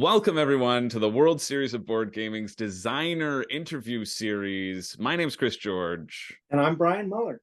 Welcome, everyone, to the World Series of Board Gaming's designer interview series. My name's Chris George. And I'm Brian Muller.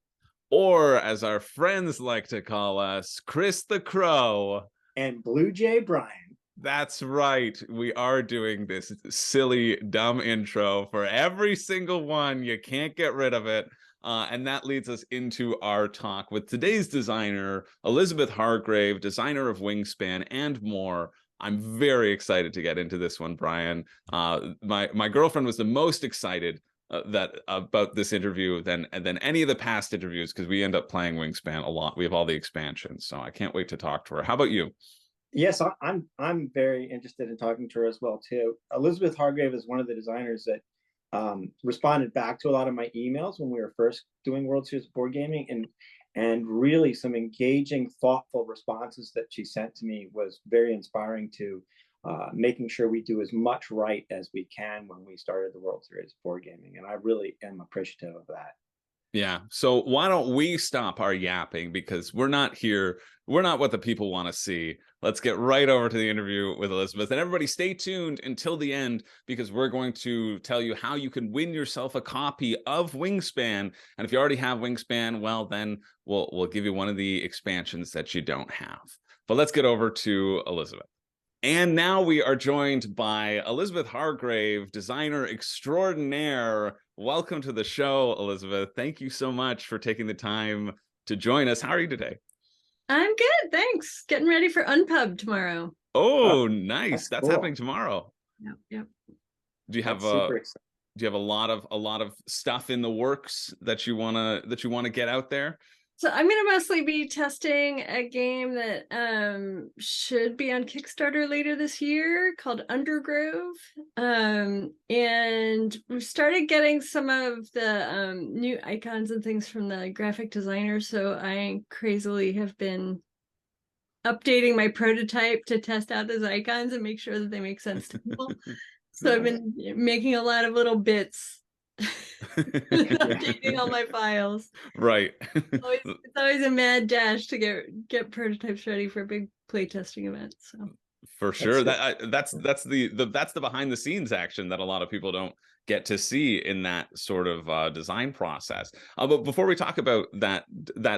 Or, as our friends like to call us, Chris the Crow. And Blue Jay Brian. That's right. We are doing this silly, dumb intro for every single one. You can't get rid of it. And that leads us into our talk with today's designer, Elizabeth Hargrave, designer of Wingspan and more. I'm very excited to get into this one, Brian. My girlfriend was the most excited about this interview than any of the past interviews, because we end up playing Wingspan a lot. We have all the expansions, so I can't wait to talk to her. How about you? Yes, I'm very interested in talking to her as well too. Elizabeth Hargrave is one of the designers that responded back to a lot of my emails when we were first doing World Series of Board Gaming, and really some engaging, thoughtful responses that she sent to me was very inspiring to making sure we do as much right as we can when we started the World Series of Board Gaming. And I really am appreciative of that. Yeah. So why don't we stop our yapping, because we're not here. We're not what the people want to see. Let's get right over to the interview with Elizabeth. And everybody stay tuned until the end, because we're going to tell you how you can win yourself a copy of Wingspan. And if you already have Wingspan, well, then we'll give you one of the expansions that you don't have. But let's get over to Elizabeth. And now we are joined by Elizabeth Hargrave, designer extraordinaire. Welcome to the show, Elizabeth. Thank you so much for taking the time to join us. How are you today? I'm good, thanks. Getting ready for Unpub tomorrow. Oh, nice. That's cool. happening tomorrow. Yep. Do you have a lot of stuff in the works that you wanna get out there? So I'm going to mostly be testing a game that should be on Kickstarter later this year called Undergrove. And we started getting some of the new icons and things from the graphic designer. So I crazily have been updating my prototype to test out those icons and make sure that they make sense to people. So I've been making a lot of little bits. Updating all my files. Right. It's always a mad dash to get prototypes ready for a big playtesting event. So for sure, that's the behind the scenes action that a lot of people don't get to see in that sort of design process. But before we talk about that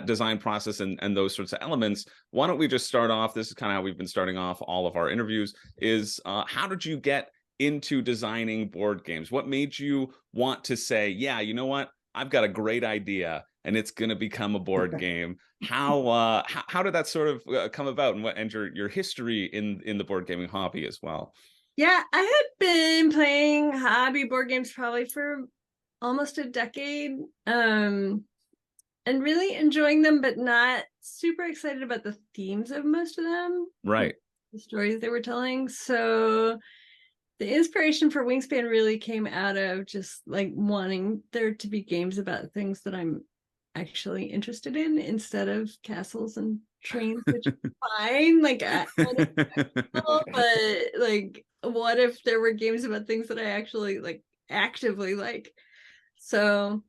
design process and those sorts of elements, why don't we just start off? This is kind of how we've been starting off all of our interviews. Is how did you get into designing board games? What made you want to say, yeah, you know what, I've got a great idea and it's going to become a board game? How did that sort of come about, and your history in the board gaming hobby as well? Yeah, I had been playing hobby board games probably for almost a decade, and really enjoying them, but not super excited about the themes of most of them. Right. The stories they were telling. So the inspiration for Wingspan really came out of just like wanting there to be games about things that I'm actually interested in, instead of castles and trains, which is fine. Like, but like, what if there were games about things that I actually like actively like? So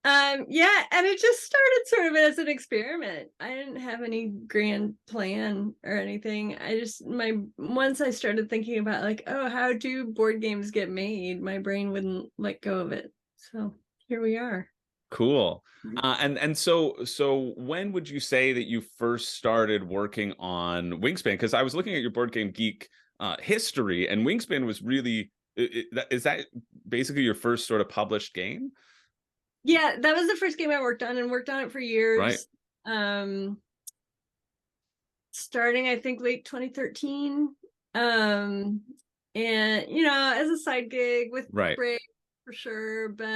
yeah, and it just started sort of as an experiment. I didn't have any grand plan or anything. Once I started thinking about like, oh, how do board games get made, my brain wouldn't let go of it. So here we are. Cool. And so when would you say that you first started working on Wingspan? Because I was looking at your Board Game Geek history, and Wingspan was really, is that basically your first sort of published game? Yeah, that was the first game I worked on, and worked on it for years. Right. Starting, I think, late 2013. And as a side gig with break for sure. But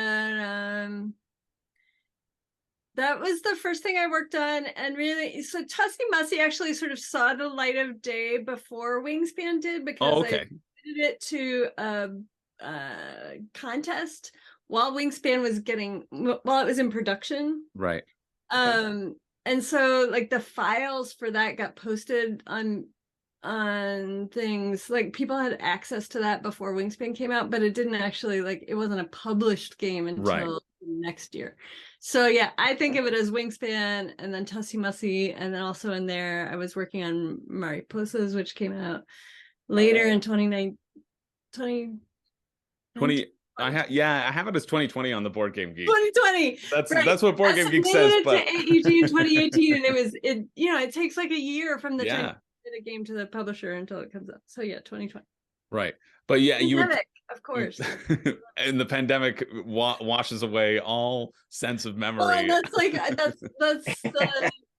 that was the first thing I worked on. And really, so Tussie Mussy actually sort of saw the light of day before Wingspan did, because I did it to a contest while Wingspan was while it was in production. Right. And so like the files for that got posted on things, like people had access to that before Wingspan came out, but it didn't actually, like, it wasn't a published game until next year. So yeah, I think of it as Wingspan, and then Tussie Mussy, and then also in there I was working on Mariposas, which came out later in 2019, 20 I have it as 2020 on the Board Game Geek. 2020. That's what Board Game Geek says, but to AEG in 2018, and it takes like a year from the time yeah, you get a game to the publisher until it comes out. So yeah, 2020. right. But yeah, pandemic, of course. And the pandemic washes away all sense of memory. Well, and that's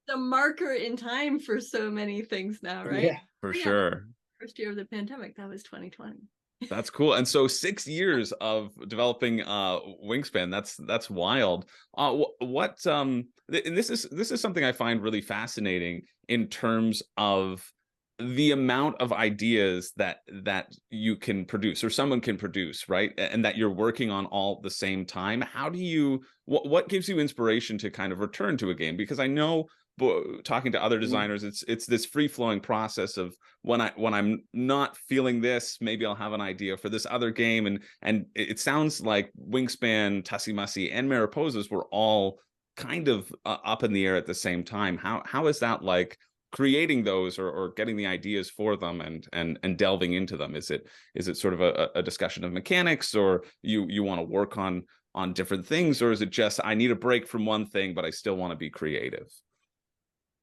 the marker in time for so many things now, right? Yeah, for sure. First year of the pandemic, that was 2020. That's cool. And so 6 years of developing Wingspan, that's wild. What and this is something I find really fascinating in terms of the amount of ideas that you can produce or someone can produce, right? And that you're working on all at the same time. How do you what gives you inspiration to kind of return to a game? Because I know, talking to other designers, it's this free-flowing process of when I'm not feeling this, maybe I'll have an idea for this other game, and it sounds like Wingspan, Tussie Mussy, and Mariposas were all kind of up in the air at the same time. How is that like creating those or getting the ideas for them and delving into them? Is it sort of a discussion of mechanics, or you want to work on different things, or is it just I need a break from one thing but I still want to be creative?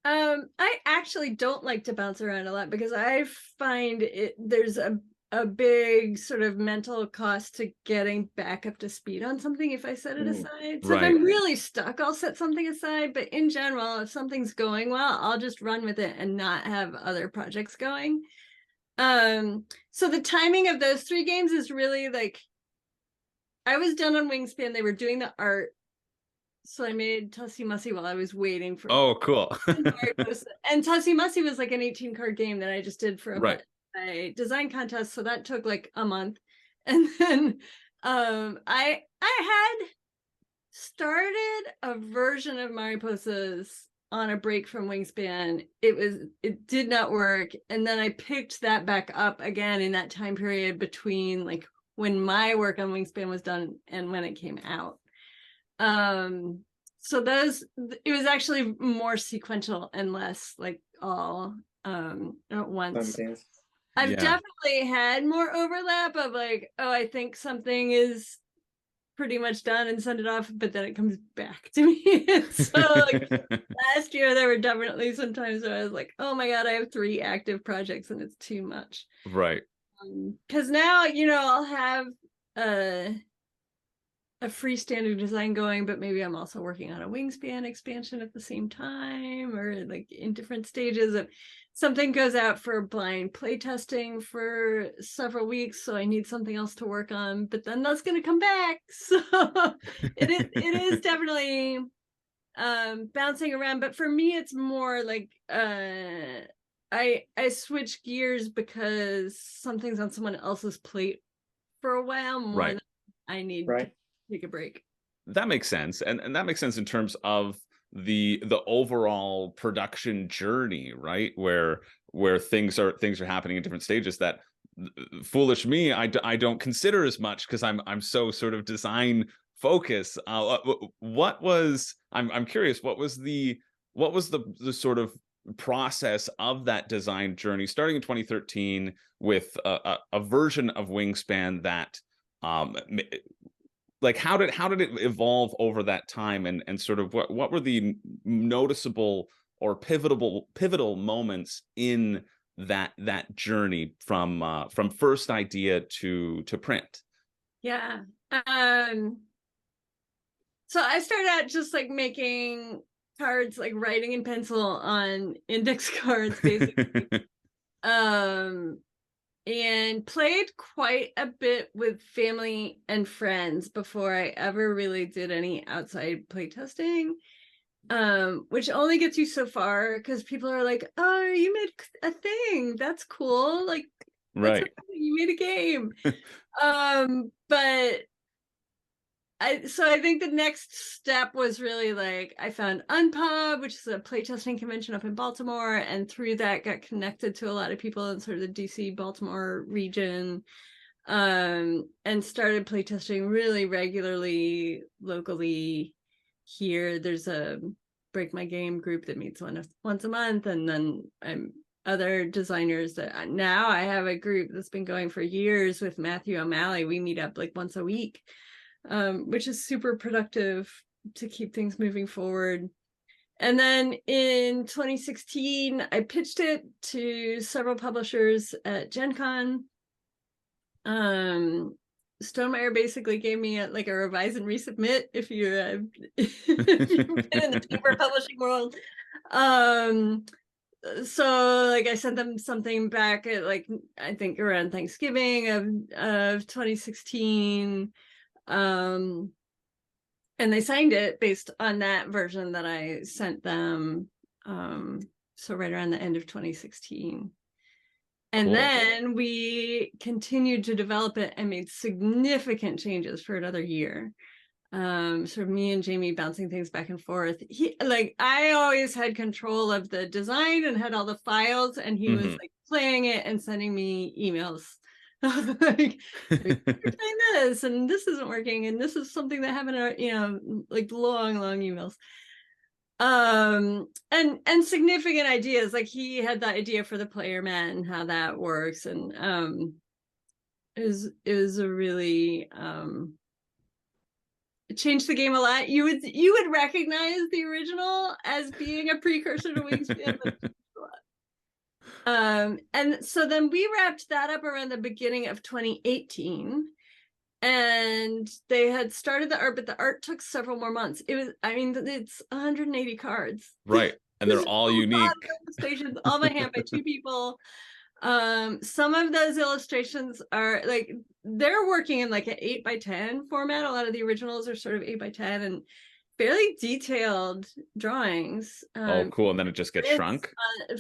I actually don't like to bounce around a lot because I find there's a big sort of mental cost to getting back up to speed on something if I set it aside. So if I'm really stuck, I'll set something aside. But in general, if something's going well, I'll just run with it and not have other projects going. So the timing of those 3 games is really like, I was done on Wingspan. They were doing the art. So I made Tussie Mussy while I was waiting for. Oh, cool. And Tussie Mussy was like an 18-card game that I just did for a design contest. So that took like a month. And then I had started a version of Mariposas on a break from Wingspan. It did not work. And then I picked that back up again in that time period between like when my work on Wingspan was done and when it came out. So it was actually more sequential and less like all at once. I've definitely had more overlap of like, oh, I think something is pretty much done and send it off, but then it comes back to me. So like last year there were definitely some times where I was like, oh my god, I have 3 active projects and it's too much. Right. Because now, I'll have a freestanding design going, but maybe I'm also working on a Wingspan expansion at the same time, or like in different stages of something goes out for blind playtesting for several weeks. So I need something else to work on, but then that's going to come back. So it is definitely bouncing around. But for me, it's more like I switch gears because something's on someone else's plate for a while more than I need to take a break. That makes sense. And that makes sense in terms of the overall production journey, right? Where things are happening in different stages that foolish me, I don't consider as much because I'm so sort of design focused. I'm curious, what was the sort of process of that design journey starting in 2013 with a version of Wingspan that like how did it evolve over that time, and sort of what were the noticeable or pivotal moments in that journey from first idea to print? Yeah. So I started out just like making cards, like writing in pencil on index cards, basically. And played quite a bit with family and friends before I ever really did any outside playtesting, which only gets you so far because people are like, oh, you made a thing, that's cool, like you made a game. But I think the next step was really like I found Unpub, which is a playtesting convention up in Baltimore, and through that got connected to a lot of people in sort of the DC Baltimore region, and started playtesting really regularly locally here. There's a Break My Game group that meets once a month, and then I'm other designers that now I have a group that's been going for years with Matthew O'Malley. We meet up like once a week, which is super productive to keep things moving forward. And then in 2016, I pitched it to several publishers at Gen Con. Stonemaier basically gave me a revise and resubmit if you've been in the paper publishing world. So like I sent them something back at like I think around Thanksgiving of 2016. And they signed it based on that version that I sent them. So right around the end of 2016. And Cool. then we continued to develop it and made significant changes for another year. Sort of me and Jamie bouncing things back and forth. I always had control of the design and had all the files, and he was like playing it and sending me emails. Like, you're doing this and this isn't working, and this is something that happened, like long emails. And significant ideas, like he had the idea for the player mat and how that works, and it was a really it changed the game a lot. You would recognize the original as being a precursor to Wingspan. And so then we wrapped that up around the beginning of 2018. And they had started the art, but the art took several more months. It's 180 cards. Right. And they're all unique. Illustrations, all by hand by two people. Some of those illustrations are like, they're working in like an 8x10 format. A lot of the originals are sort of 8x10 and fairly detailed drawings. Oh, cool. And then it just gets shrunk?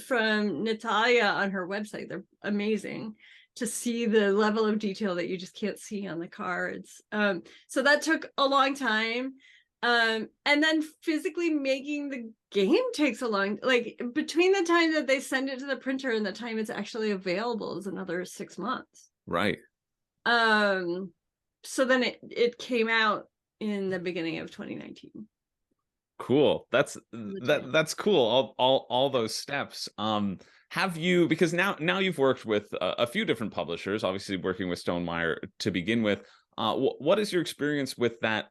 From Natalia on her website. They're amazing to see the level of detail that you just can't see on the cards. So that took a long time. And then physically making the game takes a long, like between the time that they send it to the printer and the time it's actually available is another 6 months. Right. So then it came out in the beginning of 2019. Cool. That's cool. All those steps. Have you, because now you've worked with a few different publishers, obviously working with Stonemaier to begin with. What is your experience with that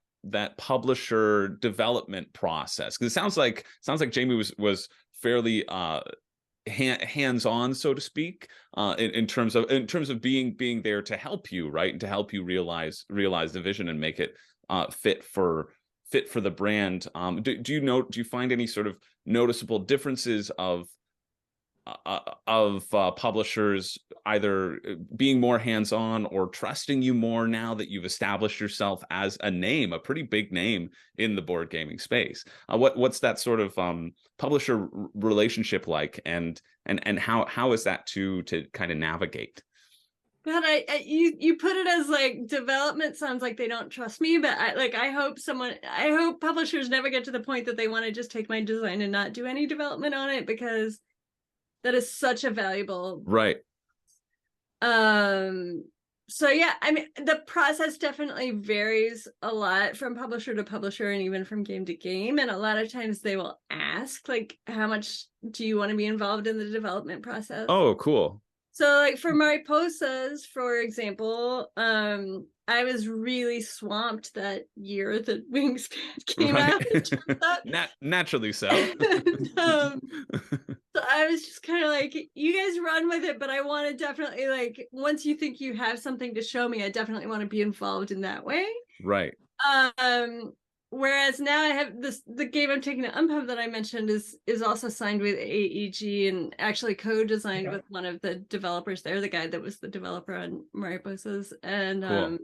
publisher development process? Because it sounds like Jamie was fairly hands-on, so to speak, in terms of being there to help you, right, and to help you realize the vision and make it fit for the brand. Do you find any sort of noticeable differences of publishers either being more hands-on or trusting you more now that you've established yourself as a pretty big name in the board gaming space? What's that sort of publisher relationship like, and how is that to kind of navigate? God, you put it as like development sounds like they don't trust me, but I hope publishers never get to the point that they want to just take my design and not do any development on it, because that is such a valuable. Right. So yeah, I mean, the process definitely varies a lot from publisher to publisher and even from game to game. And a lot of times they will ask, like, how much do you want to be involved in the development process? Oh, cool. So like for Mariposas, for example, I was really swamped that year that Wingspan came out. Naturally so. So I was just kind of like, you guys run with it, but I want to definitely, like, once you think you have something to show me, I definitely want to be involved in that way. Right. Whereas now I have the game I'm taking to Unpub that I mentioned is also signed with AEG and actually co-designed with one of the developers there, the guy that was the developer on Mariposas. And cool.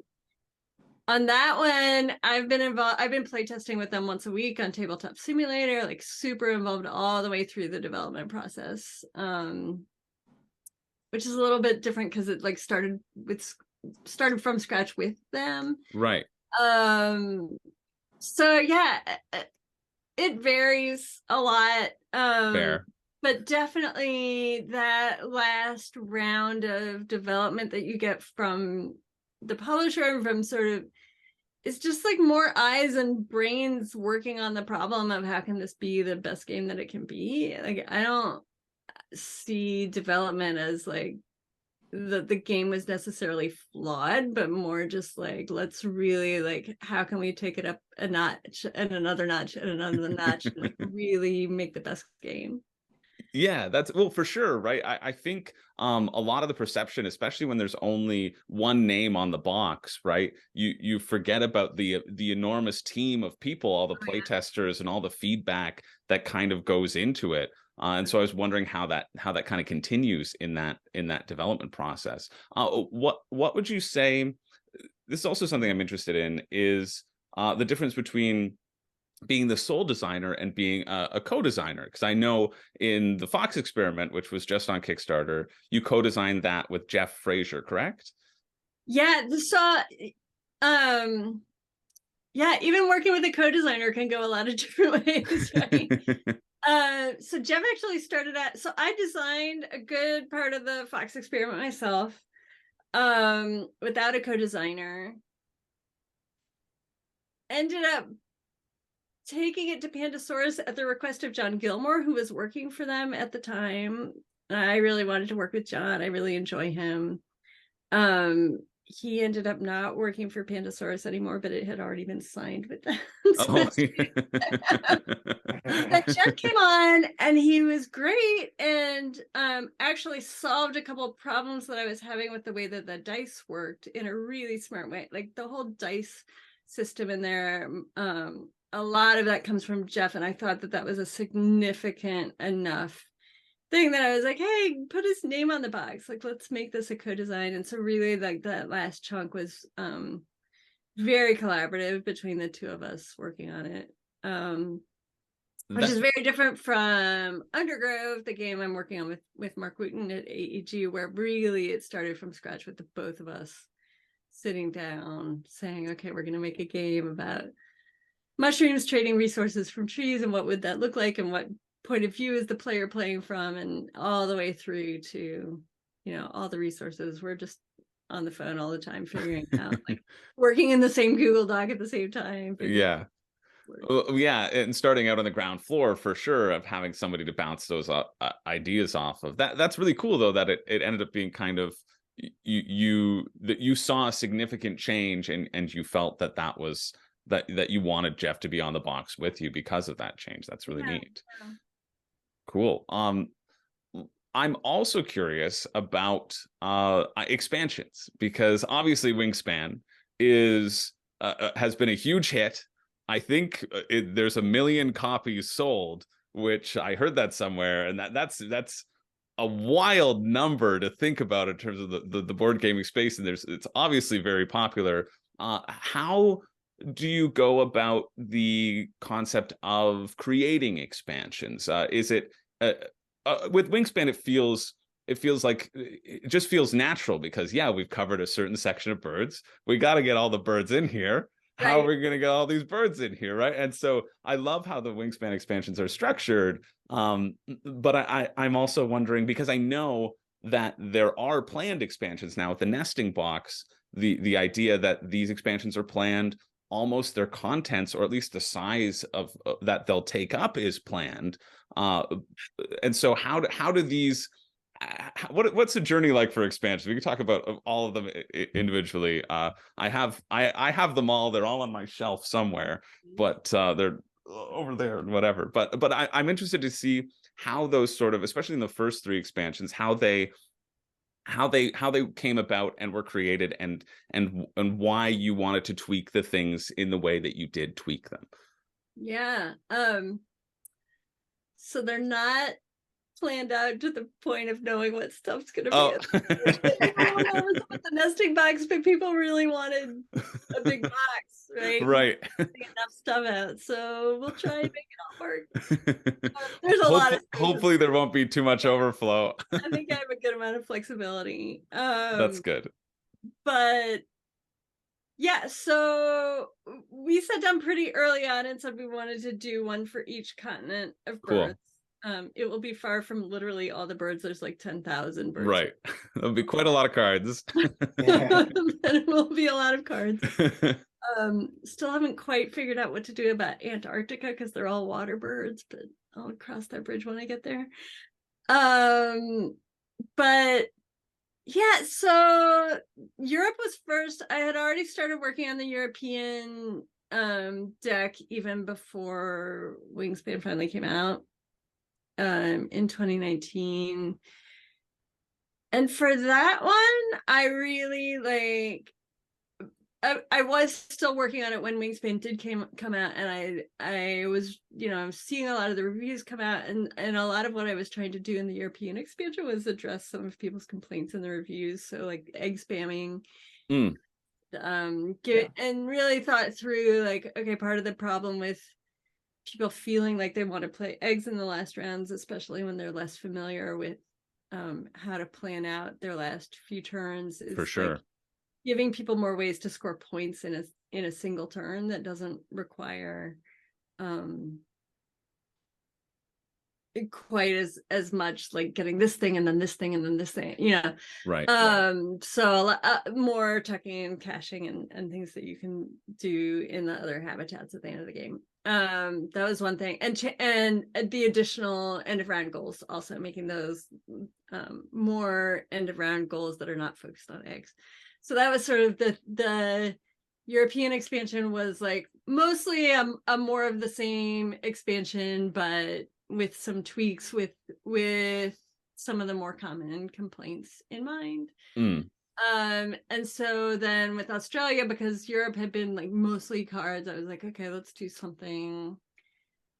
On that one, I've been playtesting with them once a week on Tabletop Simulator, like super involved all the way through the development process, which is a little bit different because it like started from scratch with them. Right. So yeah, it varies a lot. Fair. But definitely that last round of development that you get from the publisher and from sort of, it's just like more eyes and brains working on the problem of how can this be the best game that it can be. Like I don't see development as like the game was necessarily flawed, but more just like, let's really like, how can we take it up a notch and another notch and another notch and like really make the best game. Yeah, that's well for sure, right? I think a lot of the perception, especially when there's only one name on the box, right? You forget about the enormous team of people, all the Oh, yeah. playtesters and all the feedback that kind of goes into it. And so I was wondering how that kind of continues in that development process. What would you say? This is also something I'm interested in is the difference between being the sole designer and being a co-designer, because I know in the Fox experiment, which was just on Kickstarter, you co-designed that with Jeff Frazier, correct? Yeah, so yeah, even working with a co-designer can go a lot of different ways, right? So Jeff actually started at, so I designed a good part of the Fox experiment myself, without a co-designer. Ended up taking it to Pandasaurus at the request of John Gilmore, who was working for them at the time. I really wanted to work with John. I really enjoy him. He ended up not working for Pandasaurus anymore, but it had already been signed with them. Oh. But Jeff came on and he was great, and actually solved a couple of problems that I was having with the way that the dice worked in a really smart way. Like the whole dice system in there, a lot of that comes from Jeff, and I thought that was a significant enough thing that I was like, hey, put his name on the box. Like, let's make this a co-design. And so really like that last chunk was very collaborative between the two of us working on it. Which is very different from Undergrove, the game I'm working on with Mark Wooten at AEG, where really it started from scratch with the both of us sitting down saying, okay, we're going to make a game about mushrooms trading resources from trees, and what would that look like, and what point of view is the player playing from, and all the way through to, you know, all the resources. We're just on the phone all the time figuring out, like working in the same Google Doc at the same time. Yeah. Well, yeah, and starting out on the ground floor for sure, of having somebody to bounce those ideas off of. That's really cool though, that it ended up being kind of you saw a significant change, and you felt that was that you wanted Jeff to be on the box with you because of that change. That's really neat. Yeah. Cool. I'm also curious about expansions, because obviously Wingspan is has been a huge hit. I think there's 1 million copies sold, which I heard that somewhere, and that's a wild number to think about in terms of the board gaming space. And it's obviously very popular. How do you go about the concept of creating expansions? Is it with Wingspan? It feels like it just feels natural, because yeah, we've covered a certain section of birds. We got to get all the birds in here. How are we going to get all these birds in here, right? And so I love how the Wingspan expansions are structured. But I'm also wondering, because I know that there are planned expansions now with the nesting box. The idea that these expansions are planned, almost their contents, or at least the size of that they'll take up, is planned. And so how do these? What's the journey like for expansions? We can talk about all of them individually. I have them all. They're all on my shelf somewhere, but they're over there and whatever. But I'm interested to see how those sort of, especially in the first 3 expansions, how they came about and were created, and why you wanted to tweak the things in the way that you did tweak them. Yeah. So they're not planned out to the point of knowing what stuff's gonna be. Everyone knows about the nesting box, but people really wanted a big box, right? Right. Enough stuff out, so we'll try and make it all work. There's a lot of hopefully there won't be too much overflow. I think I have a good amount of flexibility. That's good. But yeah, so we sat down pretty early on and said we wanted to do one for each continent of birds. Cool. It will be far from literally all the birds. There's like 10,000 birds. Right. There'll be quite a lot of cards. It will be a lot of cards. Still haven't quite figured out what to do about Antarctica, because they're all water birds, but I'll cross that bridge when I get there. But yeah, so Europe was first. I had already started working on the European deck even before Wingspan finally came out in 2019. And for that one, I really like I was still working on it when Wingspan did come out, and I was, I'm seeing a lot of the reviews come out, and a lot of what I was trying to do in the European expansion was address some of people's complaints in the reviews, so like egg spamming. And really thought through like, okay, part of the problem with people feeling like they want to play eggs in the last rounds, especially when they're less familiar with how to plan out their last few turns, is for sure. Like, giving people more ways to score points in a single turn that doesn't require quite as much, like getting this thing and then this thing and then this thing, Right. So more tucking and caching and things that you can do in the other habitats at the end of the game. That was one thing, and the additional end of round goals, also making those more end of round goals that are not focused on eggs. So that was sort of the European expansion, was like mostly a more of the same expansion, but with some tweaks with some of the more common complaints in mind. And so then with Australia, because Europe had been like mostly cards, I was like, okay, let's do something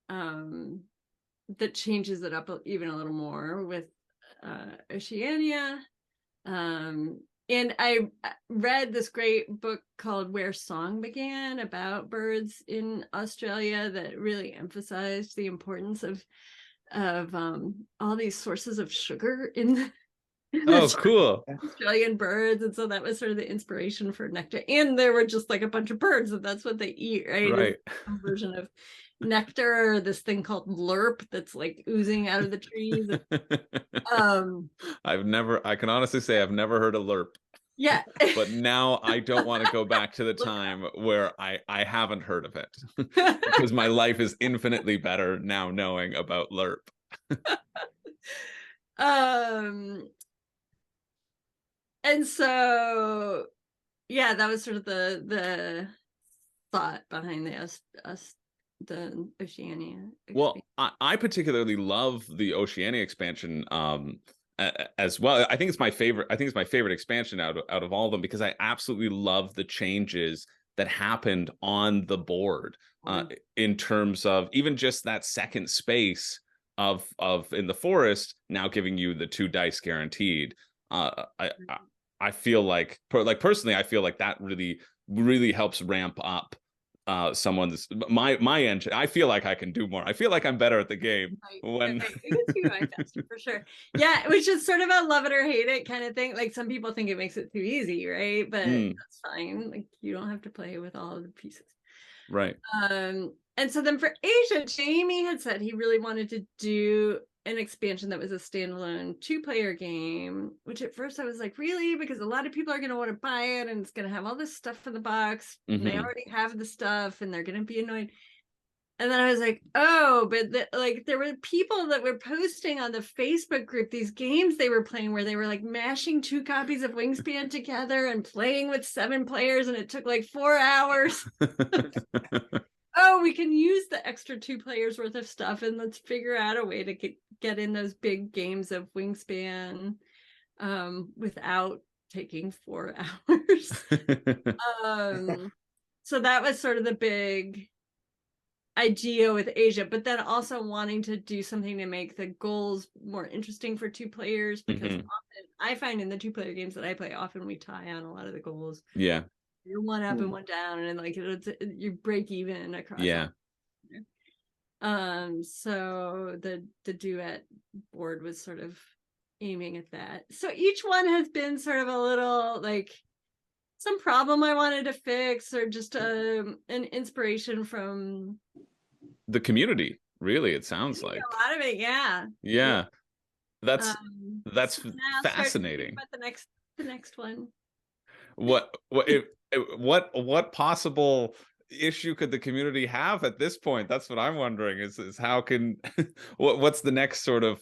that changes it up even a little more with Oceania. And I read this great book called Where Song Began about birds in Australia that really emphasized the importance of all these sources of sugar in cool. Australian birds. And so that was sort of the inspiration for nectar. And there were just like a bunch of birds, and that's what they eat, right? Right. Some version of nectar, this thing called lerp that's like oozing out of the trees. I can honestly say I've never heard of lerp. Yeah. But now I don't want to go back to the time where I haven't heard of it, because my life is infinitely better now knowing about lerp. And so yeah, that was sort of the thought behind the Oceania expansion. Well, I particularly love the Oceania expansion as well. I think it's my favorite expansion out of all of them, because I absolutely love the changes that happened on the board in terms of even just that second space of in the forest now giving you the 2 dice guaranteed. I feel like personally, I feel like that really helps ramp up someone's my engine. I feel like I can do more. I feel like I'm better at the game when for sure. Yeah, which is sort of a love it or hate it kind of thing. Like some people think it makes it too easy, right? But that's fine. Like you don't have to play with all of the pieces. Right. And so then for Asia, Jamie had said he really wanted to do an expansion that was a standalone 2-player game, which at first I was like, really? Because a lot of people are going to want to buy it, and it's going to have all this stuff in the box. And they already have the stuff, and they're going to be annoyed. And then I was like, oh, but like there were people that were posting on the Facebook group these games they were playing where they were like mashing 2 copies of Wingspan together and playing with 7 players, and it took like 4 hours. Oh, we can use the extra 2 players worth of stuff, and let's figure out a way to get in those big games of Wingspan without taking 4 hours. So that was sort of the big idea with Asia, but then also wanting to do something to make the goals more interesting for 2 players, because often I find in the 2-player games that I play, often we tie on a lot of the goals. Yeah. You're 1 up and 1 down, and like you break even across. Yeah. So the duet board was sort of aiming at that. So each one has been sort of a little like some problem I wanted to fix, or just an inspiration from the community. Really, it sounds like a lot of it. Yeah. That's so fascinating. The next one. What possible issue could the community have at this point? That's what I'm wondering. Is how can what's the next sort of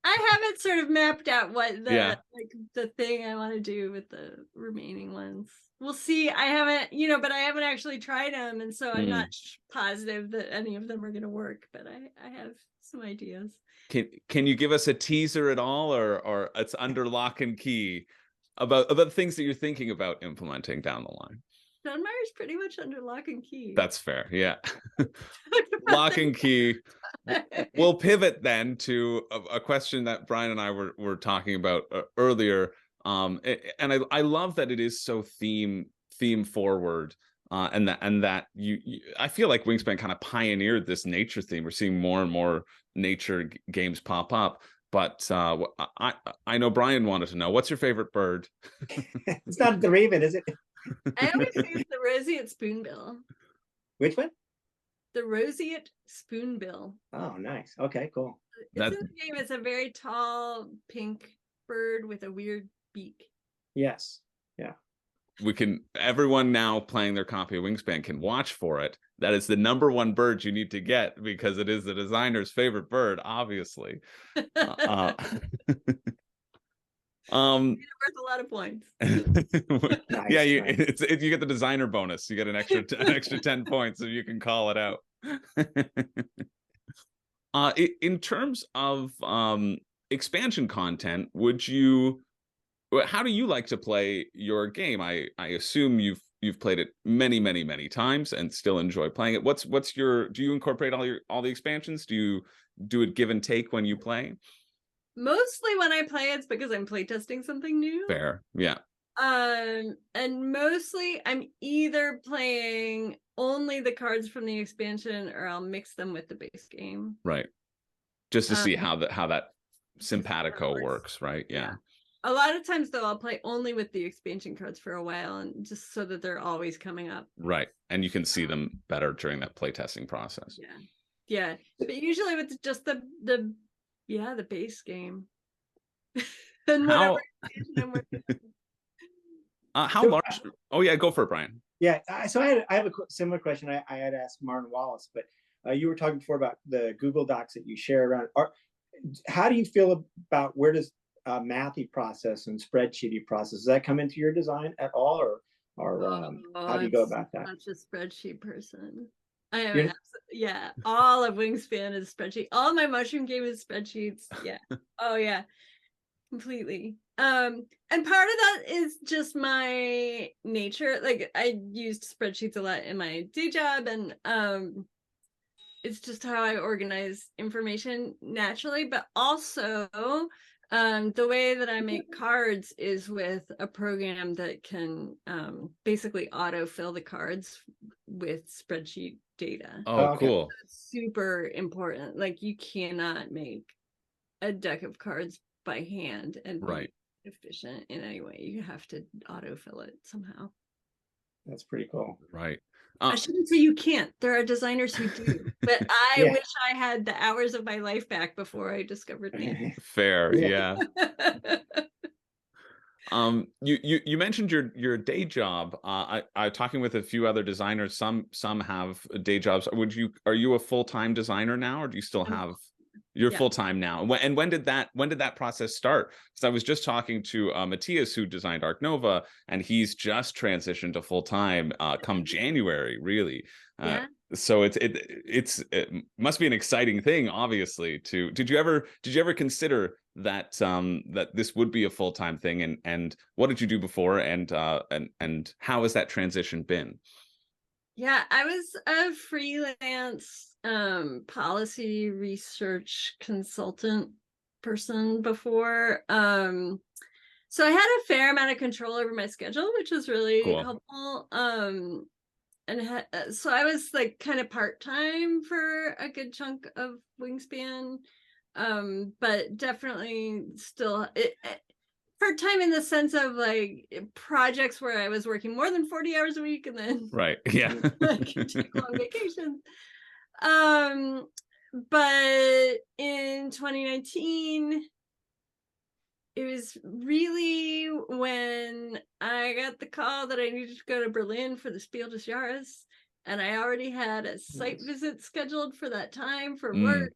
I haven't sort of mapped out what the Yeah. like the thing I want to do with the remaining ones. We'll see. I haven't, but I haven't actually tried them, and so I'm not positive that any of them are going to work. But I have some ideas. Can you give us a teaser at all, or it's under lock and key about the things that you're thinking about implementing down the line? Dunmire's pretty much under lock and key. That's fair. Yeah. Lock and key. We'll pivot then to a question that Brian and I were talking about earlier. And I love that it is so theme forward. And that you I feel like Wingspan kind of pioneered this nature theme. We're seeing more and more nature games pop up. But I know Brian wanted to know, what's your favorite bird? It's not the raven, is it? I always say it's the roseate spoonbill. Which one? The roseate spoonbill. Oh, nice. Okay, cool. It's in the game. It's a very tall pink bird with a weird beak. Yes. Yeah. Everyone now playing their copy of Wingspan can watch for it. That is the #1 bird you need to get, because it is the designer's favorite bird, obviously. Worth a lot of points. Nice, Yeah, you nice. you get the designer bonus. You get an extra 10 points if you can call it out. In terms of expansion content, how do you like to play your game? I assume you've played it many times and still enjoy playing it. Do you incorporate all the expansions? Do you do it give and take when you play? Mostly when I play, it's because I'm playtesting something new. Fair, yeah. And mostly I'm either playing only the cards from the expansion, or I'll mix them with the base game. Right. Just to see how that simpatico works, right? Yeah. A lot of times though, I'll play only with the expansion cards for a while, and just so that they're always coming up. Right. And you can see them better during that playtesting process. Yeah. But usually with just the base game. And whatever I'm working on. How large? Oh yeah, go for it, Brian. Yeah, so I have a similar question I had asked Martin Wallace, but you were talking before about the Google Docs that you share around. How do you feel about where does mathy process and spreadsheety process, does that come into your design at all, or how do you go about that? I'm such a spreadsheet person. I am, all of Wingspan is spreadsheet. All my mushroom game is spreadsheets. Yeah. Oh yeah, completely. And part of that is just my nature. Like, I used spreadsheets a lot in my day job, and it's just how I organize information naturally. But also, the way that I make cards is with a program that can basically autofill the cards with spreadsheet data. Oh, cool. That's super important. Like, you cannot make a deck of cards by hand and be efficient in any way. You have to autofill it somehow. That's pretty cool. Right. I shouldn't say you can't. There are designers who do, but I wish I had the hours of my life back before I discovered me. Fair, yeah. You mentioned your day job. I talking with a few other designers. Some have day jobs. Are you a full-time designer now, or do you still have? You're full-time now. And when did that process start? Because I was just talking to Matthias, who designed Arc Nova, and he's just transitioned to full-time come January, really. So it must be an exciting thing, obviously. Did you ever consider that that this would be a full-time thing, and what did you do before, and how has that transition been? Yeah, I was a freelance policy research consultant person before. So I had a fair amount of control over my schedule, which was really helpful. So I was like kind of part-time for a good chunk of Wingspan, but definitely still part-time in the sense of like projects where I was working more than 40 hours a week, and then like take long vacations. But in 2019, it was really when I got the call that I needed to go to Berlin for the Spiel des Jahres, and I already had a site visit scheduled for that time for work.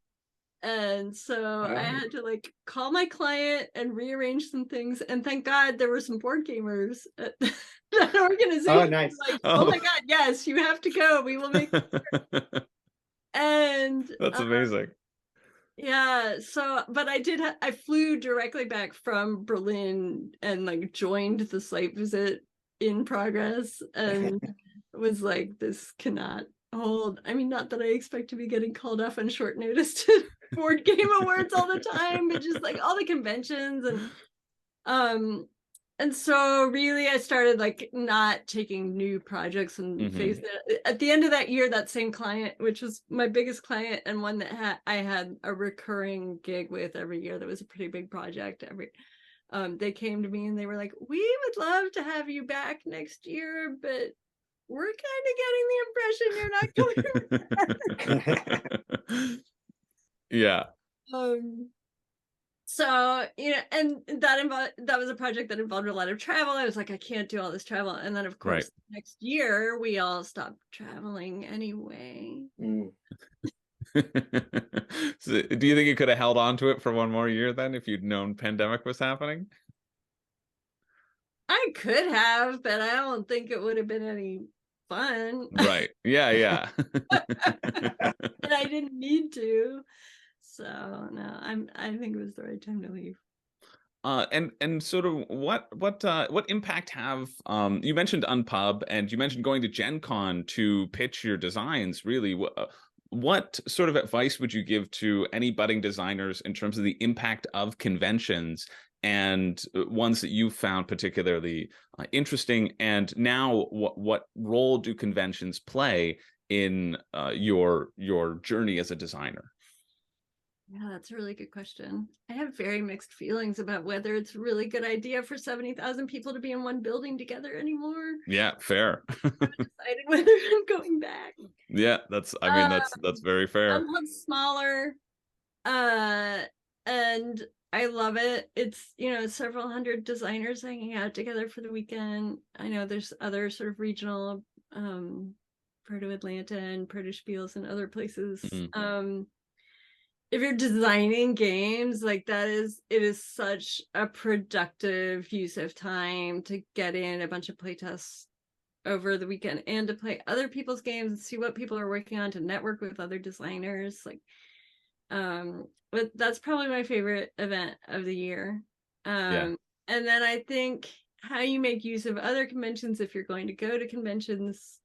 And so I had to like call my client and rearrange some things. And thank God there were some board gamers at that organization. Oh, nice. Like, oh my God, yes, you have to go. We will make and That's amazing. yeah, so but I flew directly back from Berlin and like joined the site visit in progress and was like, this cannot hold. I mean, not that I expect to be getting called off on short notice to board game awards all the time, but just like all the conventions and so really I started like not taking new projects and faced it. At the end of that year, that same client, which was my biggest client and one that I had a recurring gig with every year, that was a pretty big project. They came to me and they were like, we would love to have you back next year, but we're kind of getting the impression you're not coming. Yeah. So, you know, and that was a project that involved a lot of travel. I was like, I can't do all this travel. And then of course, next year we all stopped traveling anyway. So do you think you could have held on to it for one more year then if you'd known pandemic was happening? I could have, but I don't think it would have been any fun. Right. Yeah. And I didn't need to. So no, I think it was the right time to leave. And sort of what impact have you mentioned Unpub and you mentioned going to Gen Con to pitch your designs. Really, what sort of advice would you give to any budding designers in terms of the impact of conventions and ones that you found particularly interesting? And now, what role do conventions play in your journey as a designer? Yeah, that's a really good question. I have very mixed feelings about whether it's a really good idea for 70,000 people to be in one building together anymore. Yeah, fair. I haven't decided whether I'm going back. Yeah, that's very fair. I'm much smaller, and I love it. It's, you know, several hundred designers hanging out together for the weekend. I know there's other sort of regional, Proto Atlanta and Proto Spiels and other places. If you're designing games, like it is such a productive use of time to get in a bunch of playtests over the weekend and to play other people's games and see what people are working on, to network with other designers. Like, but that's probably my favorite event of the year. And then I think how you make use of other conventions, if you're going to go to conventions,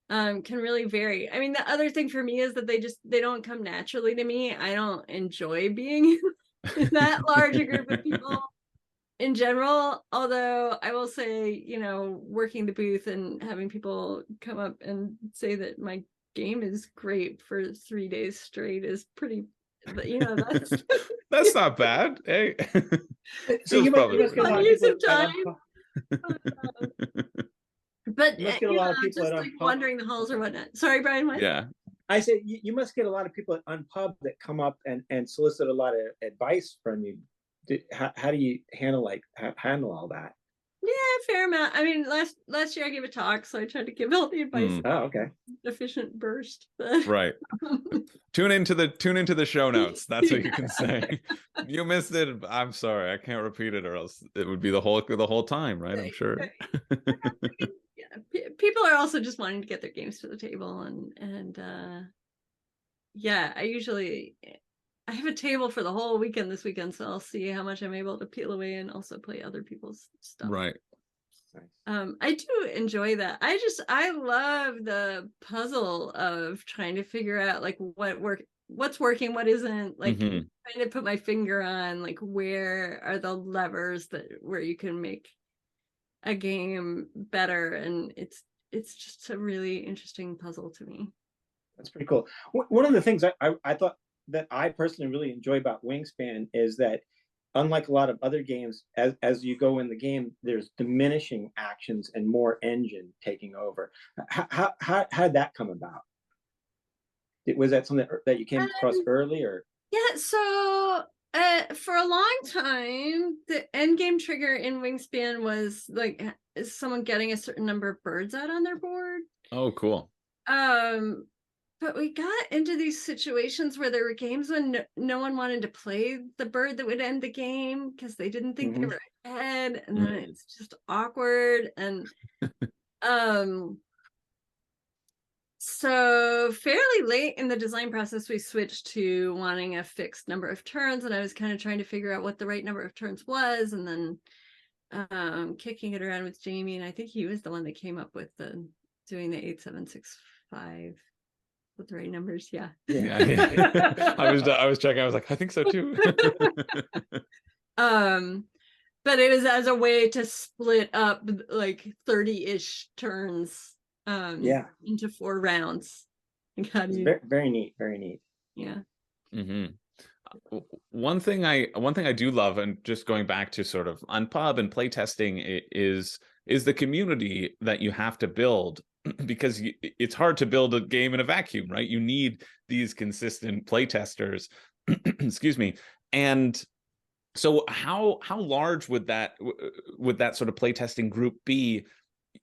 can really vary. I mean, the other thing for me is that they don't come naturally to me. I don't enjoy being in that large a group of people in general, although I will say, you know, working the booth and having people come up and say that my game is great for 3 days straight is pretty, you know, that's not bad. Hey, so you must get a lot of people but you must get a lot of people just like wandering the halls or whatnot. Sorry, Brian. What? Yeah, I said you must get a lot of people at Unpub that come up and solicit a lot of advice from you. How do you handle all that? Yeah, fair amount. I mean, last year I gave a talk, so I tried to give all the advice. Oh, okay. Efficient burst. Right. Tune into the show notes. That's what you can say. You missed it. I'm sorry. I can't repeat it, or else it would be the whole time, right? I'm sure. Yeah, people are also just wanting to get their games to the table, and yeah, I have a table for the whole weekend this weekend, so I'll see how much I'm able to peel away and also play other people's stuff. Right. I do enjoy that. I love the puzzle of trying to figure out like what's working, what isn't, like trying to put my finger on like where are the levers where you can make a game better, and it's just a really interesting puzzle to me. That's pretty cool. One of the things I thought that I personally really enjoy about Wingspan is that, unlike a lot of other games, as you go in the game, there's diminishing actions and more engine taking over. How did that come about? Was that something that you came across early, or? Yeah, so for a long time, the end game trigger in Wingspan was like someone getting a certain number of birds out on their board. Oh, cool. but we got into these situations where there were games when no one wanted to play the bird that would end the game because they didn't think they were ahead, and then it's just awkward. And so fairly late in the design process, we switched to wanting a fixed number of turns, and I was kind of trying to figure out what the right number of turns was, and then kicking it around with Jamie, and I think he was the one that came up with doing the 8765 with the right numbers. Yeah. I was checking. I was like, I think so too. But it was as a way to split up like 30-ish turns into 4 rounds. Like, how do you... Very, very neat, very neat. Yeah. One thing I do love, and just going back to sort of on pub and playtesting, is the community that you have to build, because it's hard to build a game in a vacuum, right? You need these consistent playtesters. Excuse me. And so how large would that sort of playtesting group be?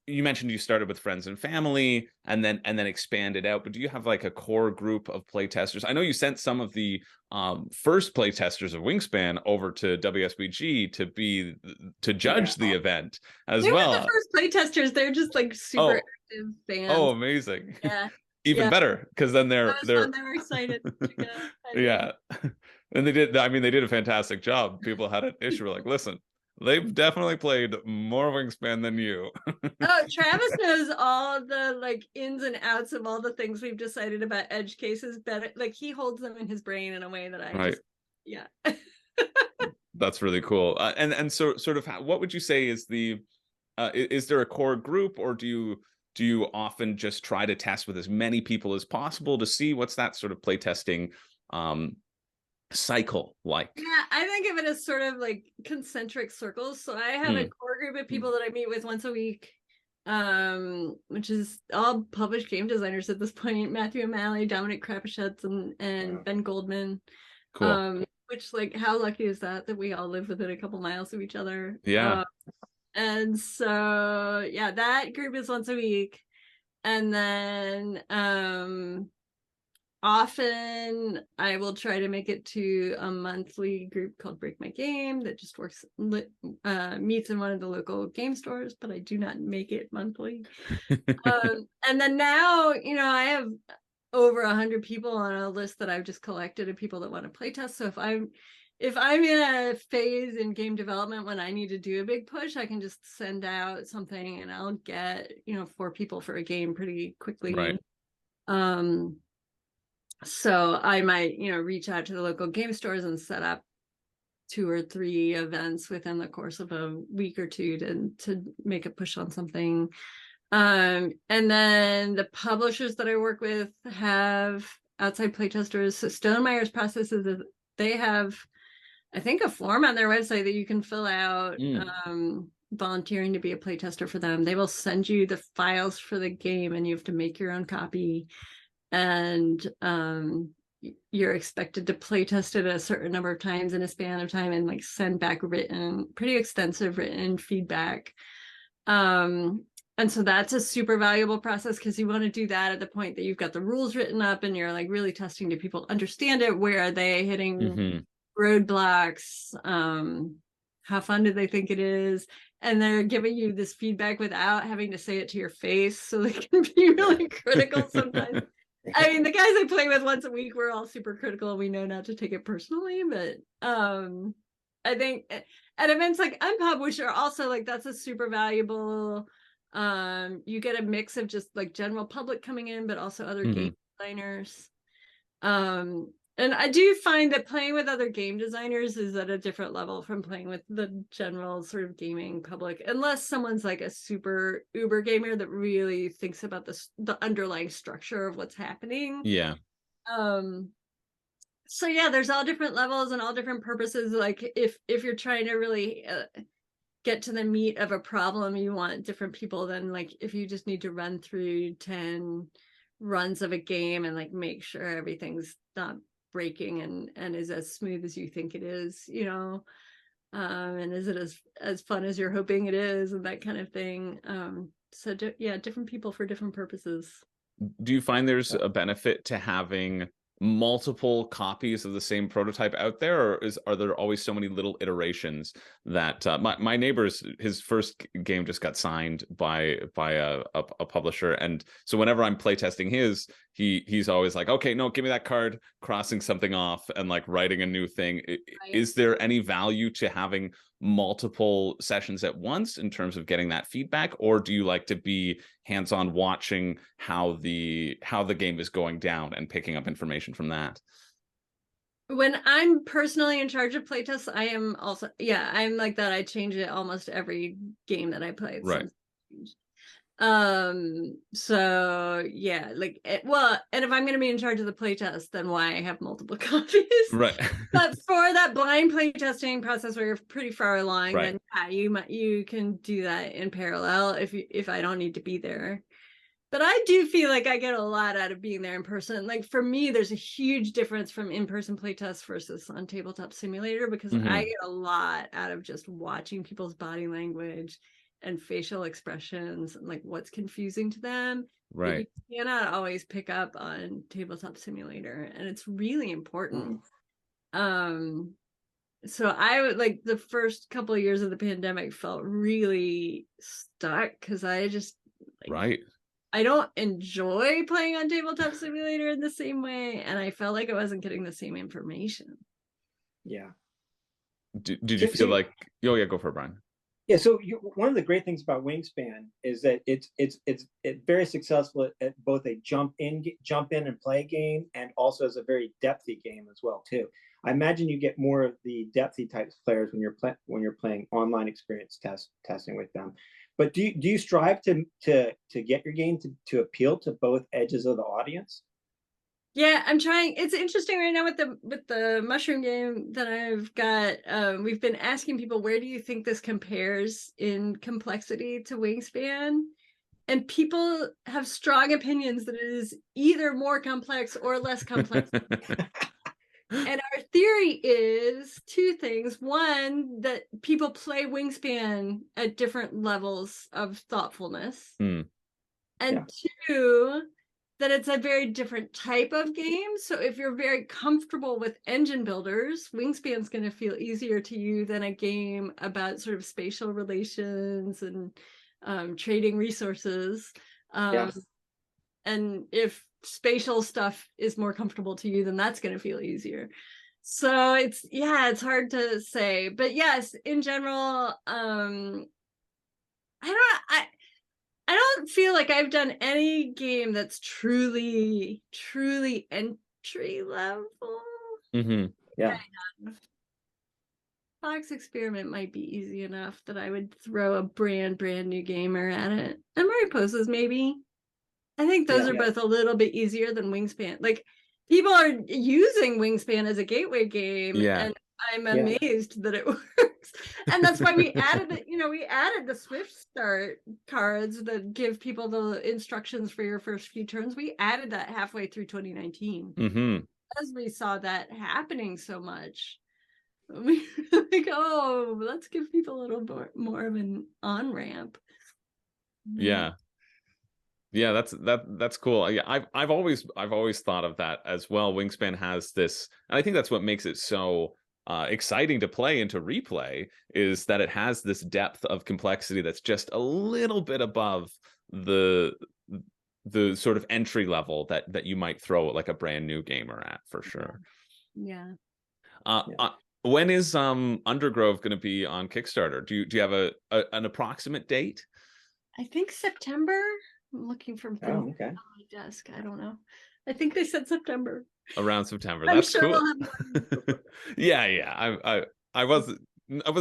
You mentioned you started with friends and family and then expanded out, but do you have like a core group of playtesters? I know you sent some of the first playtesters of Wingspan over to WSBG to judge the event as well. They were the first playtesters. They're just like super active fans. Oh, amazing. Yeah. Even better, because then they're excited to go. Yeah. And they did a fantastic job. People had an issue. We're like, listen, they've definitely played more Wingspan than you. Oh, Travis knows all the like ins and outs of all the things we've decided about edge cases better. Like, he holds them in his brain in a way that I just That's really cool. And so sort of what would you say is is there a core group, or do you often just try to test with as many people as possible to see what's that sort of playtesting cycle like? Yeah, I think of it as sort of like concentric circles. So I have a core group of people that I meet with once a week, which is all published game designers at this point: Matthew O'Malley, Dominic Krapuschetz, and Ben Goldman. Cool. Which, like, how lucky is that we all live within a couple miles of each other? Yeah. And so that group is once a week. And then often I will try to make it to a monthly group called Break My Game that just meets in one of the local game stores, but I do not make it monthly. And then now, I have over 100 people on a list that I've just collected of people that want to play test. So if I'm in a phase in game development when I need to do a big push, I can just send out something and I'll get 4 people for a game pretty quickly. Right. So I might reach out to the local game stores and set up 2 or 3 events within the course of a week or 2 to make a push on something. And then the publishers that I work with have outside playtesters. So Stonemeyer's process is that they have, I think, a form on their website that you can fill out volunteering to be a playtester for them. They will send you the files for the game and you have to make your own copy. And you're expected to playtest it a certain number of times in a span of time and like send back pretty extensive written feedback. And so that's a super valuable process, because you want to do that at the point that you've got the rules written up and you're like really testing, do people understand it? Where are they hitting roadblocks? How fun do they think it is? And they're giving you this feedback without having to say it to your face. So they can be really critical sometimes. I mean, the guys I play with once a week, we're all super critical. We know not to take it personally, but I think at events like Unpub, which are also like, that's a super valuable, you get a mix of just like general public coming in, but also other game designers. And I do find that playing with other game designers is at a different level from playing with the general sort of gaming public, unless someone's like a super uber gamer that really thinks about the underlying structure of what's happening. Yeah. So yeah, there's all different levels and all different purposes. Like if you're trying to really get to the meat of a problem, you want different people than like if you just need to run through 10 runs of a game and like make sure everything's not breaking and is as smooth as you think it is, and is it as fun as you're hoping it is, and that kind of thing. So yeah, different people for different purposes. Do you find there's a benefit to having multiple copies of the same prototype out there, or are there always so many little iterations that my neighbor's his first game just got signed by a publisher, and so whenever I'm playtesting his, he's always like, okay, no, give me that card, crossing something off and like writing a new thing. Is there any value to having multiple sessions at once in terms of getting that feedback, or do you like to be hands-on watching how the game is going down and picking up information from that? When I'm personally in charge of playtests, I am also, I'm like that. I change it almost every game that I play. Right. So yeah, like and if I'm going to be in charge of the playtest, then why I have multiple copies? Right. But for that blind playtesting process where you're pretty far along, right. then you can do that in parallel if I don't need to be there. But I do feel like I get a lot out of being there in person. Like for me, there's a huge difference from in-person playtests versus on Tabletop Simulator, because I get a lot out of just watching people's body language and facial expressions and like what's confusing to them. Right. You cannot always pick up on Tabletop Simulator, and it's really important. So I would like the first couple of years of the pandemic felt really stuck because I just right. I don't enjoy playing on Tabletop Simulator in the same way, and I felt like I wasn't getting the same information. Yeah. Did you feel like? Oh yeah, go for it, Brian. Yeah. So one of the great things about Wingspan is that it's very successful at both a jump in and play game, and also as a very depthy game as well too. I imagine you get more of the depthy types of players when you're playing online experience testing with them. But do you strive to get your game to appeal to both edges of the audience? Yeah, I'm trying. It's interesting right now with the mushroom game that I've got. We've been asking people, where do you think this compares in complexity to Wingspan? And people have strong opinions that it is either more complex or less complex. And our theory is two things. One, that people play Wingspan at different levels of thoughtfulness. And two, that it's a very different type of game. So if you're very comfortable with engine builders, Wingspan's going to feel easier to you than a game about sort of spatial relations and trading resources. And if spatial stuff is more comfortable to you, then that's going to feel easier. So it's hard to say, but yes, in general, I don't feel like I've done any game that's truly entry level. Yeah. Fox Experiment might be easy enough that I would throw a brand new gamer at it. And Mariposas maybe. I think those are both a little bit easier than Wingspan. Like people are using Wingspan as a gateway game, and I'm amazed that it works. And that's why we added it. We added the Swift Start cards that give people the instructions for your first few turns. We added that halfway through 2019 because we saw that happening so much. We were like, oh, let's give people a little more of an on ramp. Yeah, that's cool. Yeah, I've always thought of that as well. Wingspan has this, and I think that's what makes it so exciting to play and to replay, is that it has this depth of complexity that's just a little bit above the sort of entry level that you might throw like a brand new gamer at, for sure. When is Undergrove going to be on Kickstarter? Do you have an approximate date? I think September. I'm looking for things on my desk. I don't know. I think they said September. Around September. That's cool. I wasn't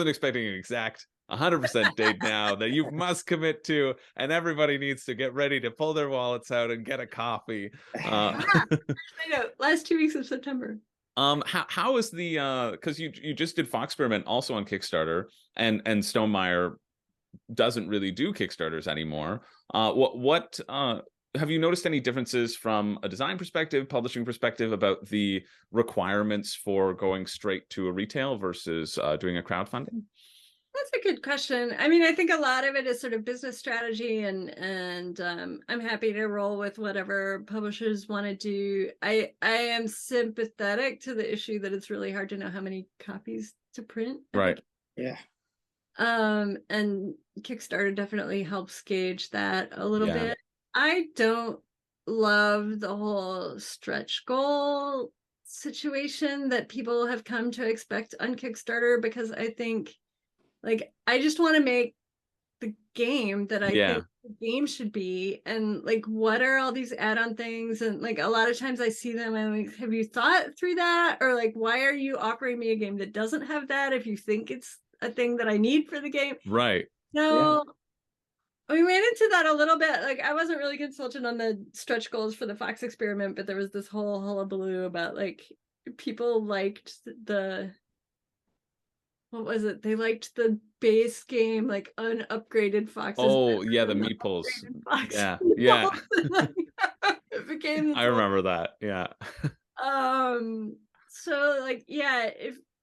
expecting an exact 100% date now that you must commit to, and everybody needs to get ready to pull their wallets out and get a coffee. I know. Last 2 weeks of September. How is the because you just did Fox Experiment also on Kickstarter, and Stonemaier doesn't really do Kickstarters anymore. What have you noticed any differences from a design perspective, publishing perspective, about the requirements for going straight to a retail versus doing a crowdfunding? That's a good question. I mean, I think a lot of it is sort of business strategy, and I'm happy to roll with whatever publishers want to do. I am sympathetic to the issue that it's really hard to know how many copies to print. Right. Yeah. And Kickstarter definitely helps gauge that a little Yeah. bit. I don't love the whole stretch goal situation that people have come to expect on Kickstarter, because I think, like, I just want to make the game that I Yeah. think the game should be, and like, what are all these add-on things? And like, a lot of times I see them and I'm like, have you thought through that? Or like, why are you offering me a game that doesn't have that if you think it's a thing that I need for the game? Right. No. We ran into that a little bit. Like, I wasn't really consulted on the stretch goals for the Fox experiment, but there was this whole hullabaloo about, like, people liked the, what was it? They liked the base game, like unupgraded Foxes. Oh yeah, the meeples. Fox Yeah, yeah. it became this I remember that. Yeah. So like, yeah,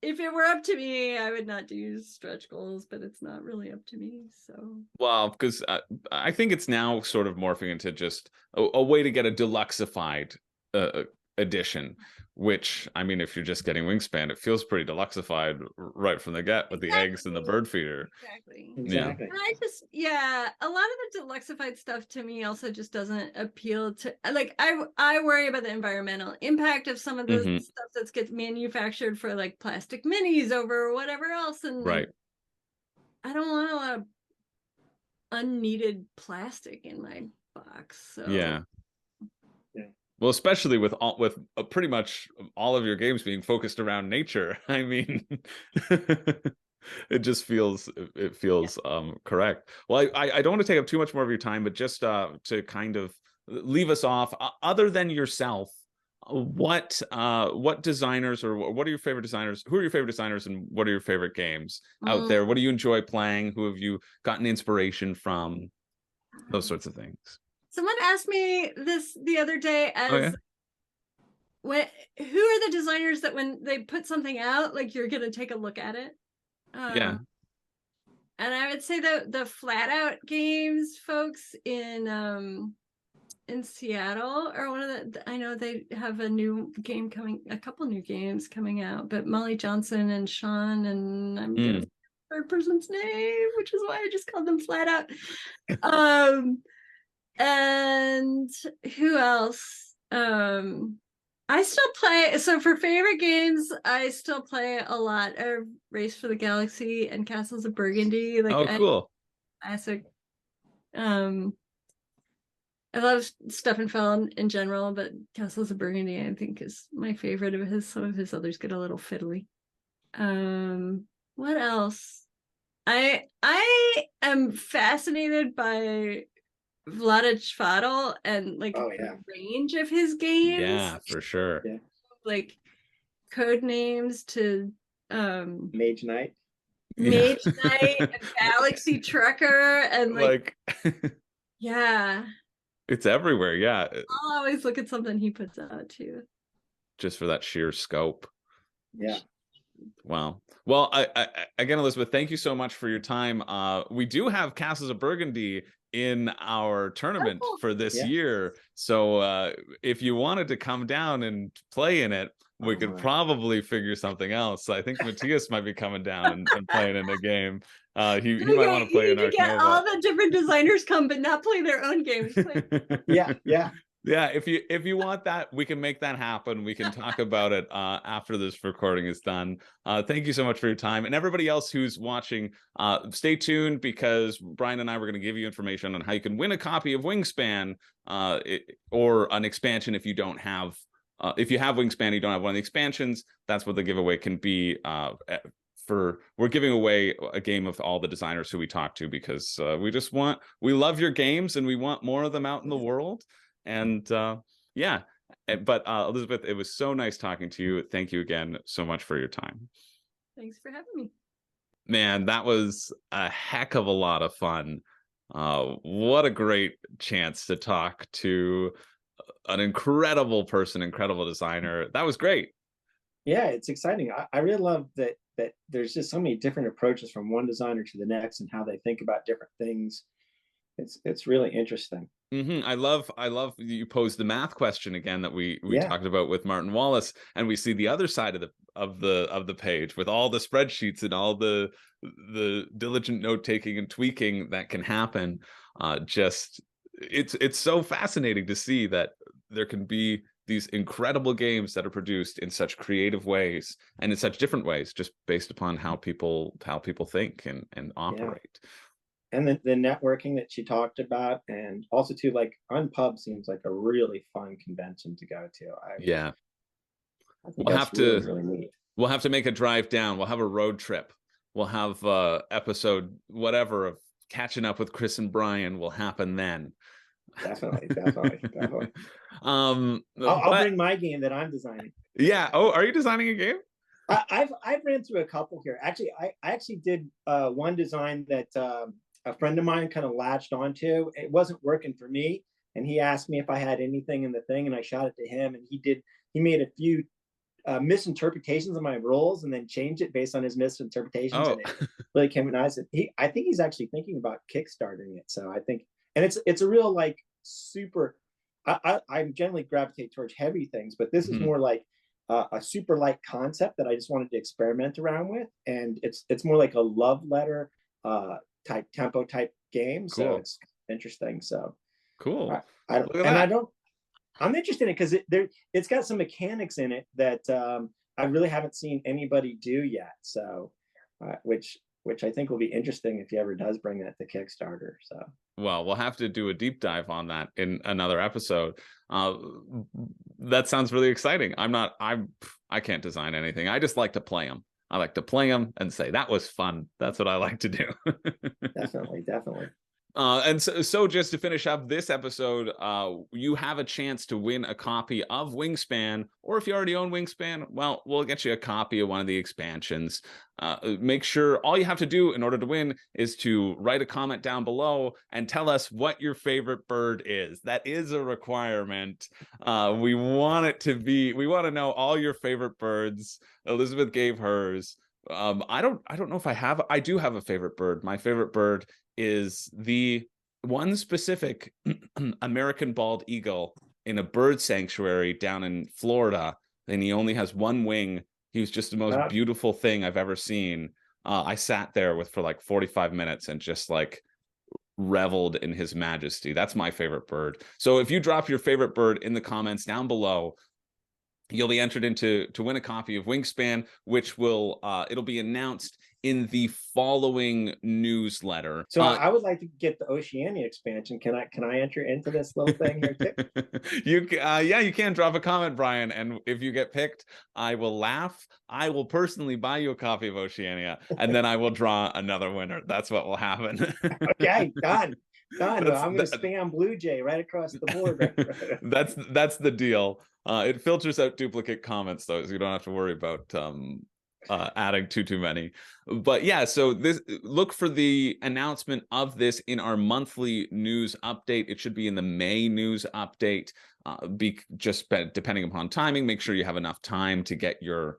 if it were up to me, I would not do stretch goals, but it's not really up to me. So, Well, because I think it's now sort of morphing into just a way to get a deluxified edition, which, I mean, if you're just getting Wingspan, it feels pretty deluxified right from the get with the eggs and the bird feeder. Exactly. Exactly. And I just, yeah, a lot of the deluxified stuff to me also just doesn't appeal to, like, I worry about the environmental impact of some of the Mhm. stuff that gets manufactured for like plastic minis over whatever else. And Right. I don't want a lot of unneeded plastic in my box. So Yeah. Well, especially with pretty much all of your games being focused around nature. I mean, it just feels correct. Well, I don't want to take up too much more of your time, but just to kind of leave us off, other than yourself, what designers, or what are your favorite designers? Who are your favorite designers, and what are your favorite games out there? What do you enjoy playing? Who have you gotten inspiration from? Those sorts of things. Someone asked me this the other day, Oh, yeah? who are the designers that when they put something out, like, you're gonna take a look at it? Yeah. And I would say the Flat Out Games folks in Seattle are one of the, I know they have a couple new games coming out, but Molly Johnson and Sean, and I'm gonna third person's name, which is why I just called them Flat Out. And who else? I still play, so for favorite games, I still play a lot of Race for the Galaxy and Castles of Burgundy. Like, Oh, cool. Classic. I love Stefan in general, but Castles of Burgundy, I think, is my favorite of his. Some of his others get a little fiddly. What else? I am fascinated by Vlaada Chvátil and like the range of his games. Yeah, for sure. Yeah. Like code names to Mage Knight, and Galaxy Trucker, and like yeah, it's everywhere. Yeah, I'll always look at something he puts out too, just for that sheer scope. Yeah. Wow. Well, I again, Elizabeth, thank you so much for your time. We do have Castles of Burgundy in our tournament for this year, so if you wanted to come down and play in it, we could probably figure something else. I think Matthias might be coming down and playing in a game. He might want to play in Arc Nova. Get all the different designers come, but not play their own games. Yeah, if you want that, we can make that happen. We can talk about it after this recording is done. Thank you so much for your time. And everybody else who's watching, stay tuned, because Brian and I were going to give you information on how you can win a copy of Wingspan or an expansion if you don't have, if you have Wingspan, you don't have one of the expansions. That's what the giveaway can be. We're giving away a game of all the designers who we talked to, because we love your games and we want more of them out in the world. And yeah, but Elizabeth, it was so nice talking to you. Thank you again so much for your time. Thanks for having me. Man, that was a heck of a lot of fun. What a great chance to talk to an incredible person, incredible designer. That was great. Yeah, it's exciting. I really love that that there's just so many different approaches from one designer to the next and how they think about different things. It's really interesting. I love you posed the math question again that we Yeah, talked about with Martin Wallace, and we see the other side of the page with all the spreadsheets and all the diligent note taking and tweaking that can happen. Just it's so fascinating to see that there can be these incredible games that are produced in such creative ways and in such different ways, just based upon how people think and operate. and the networking that she talked about, and also too, like Unpub seems like a really fun convention to go to. Yeah, I think we'll that's have to really neat. we'll have to make a drive down. We'll have a road trip. We'll have episode whatever of catching up with Chris and Brian will happen then. Definitely, definitely, definitely. I'll I'll bring my game that I'm designing. Yeah. Oh, are you designing a game? I've ran through a couple here. Actually, I actually did one design that a friend of mine kind of latched onto. It wasn't working for me, and he asked me if I had anything in the thing, and I shot it to him, and he made a few misinterpretations of my roles, and then changed it based on his misinterpretations, Oh, and it really came nice. I think he's actually thinking about kickstarting it. So I think, and it's a real like super. I generally gravitate towards heavy things, but this is more like a super light concept that I just wanted to experiment around with, and it's more like a love letter type tempo type game. So cool. it's interesting. So Cool. I'm interested in it because it's got some mechanics in it that I really haven't seen anybody do yet. So which I think will be interesting if he ever does bring that to Kickstarter. So Well, we'll have to do a deep dive on that in another episode. That sounds really exciting. I can't design anything. I just like to play them. I like to play them and say that was fun. That's what I like to do. definitely. And so just to finish up this episode, you have a chance to win a copy of Wingspan, or if you already own Wingspan, well, we'll get you a copy of one of the expansions. Make sure all you have to do in order to win is to write a comment down below and tell us what your favorite bird is. That is a requirement. We want to know all your favorite birds. Elizabeth gave hers. I don't know if I do have a favorite bird. My favorite bird is the one specific American bald eagle in a bird sanctuary down in Florida, and he only has one wing. He was just the most beautiful thing I've ever seen. I sat there for like 45 minutes and just like reveled in his majesty. That's my favorite bird. So if you drop your favorite bird in the comments down below, you'll be entered to win a copy of Wingspan, which will it'll be announced in the following newsletter. So I would like to get the Oceania expansion. Can I enter into this little thing here too? You can drop a comment, Brian, and if you get picked, I will laugh. I will personally buy you a copy of Oceania, and then I will draw another winner. That's what will happen. Okay, done. I'm going to spam Blue Jay right across the board. Right. That's the deal. It filters out duplicate comments though, so you don't have to worry about adding too many. But yeah, so look for the announcement of this in our monthly news update. It should be in the May news update. Depending upon timing, make sure you have enough time to get your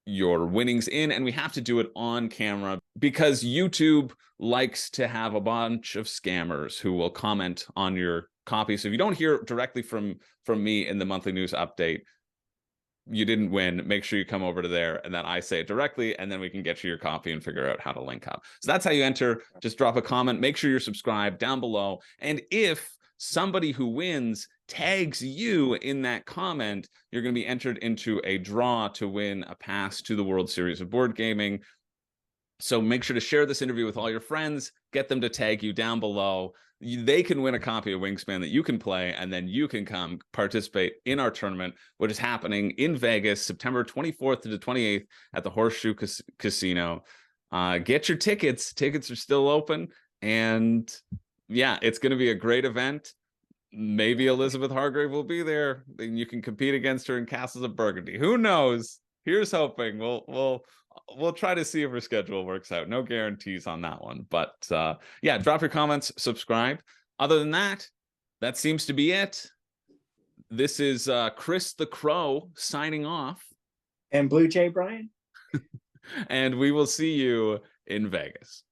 winnings in, and we have to do it on camera because YouTube likes to have a bunch of scammers who will comment on your copy. So if you don't hear directly from me in the monthly news update, you didn't win. Make sure you come over to there and then I say it directly, and then we can get you your copy and figure out how to link up. So that's how you enter. Just drop a comment, make sure you're subscribed down below, and if somebody who wins tags you in that comment, you're going to be entered into a draw to win a pass to the World Series of Board Gaming. So make sure to share this interview with all your friends, get them to tag you down below. They can win a copy of Wingspan that you can play, and then you can come participate in our tournament, which is happening in Vegas, September 24th to the 28th at the Horseshoe Casino. Get your tickets. Tickets are still open, and yeah, it's going to be a great event. Maybe Elizabeth Hargrave will be there. Then you can compete against her in Castles of Burgundy. Who knows? Here's hoping. We'll try to see if her schedule works out. No guarantees on that one, but yeah, drop your comments, subscribe. Other than that, that seems to be it. This is Chris the Crow signing off, and Blue Jay Brian. And we will see you in Vegas.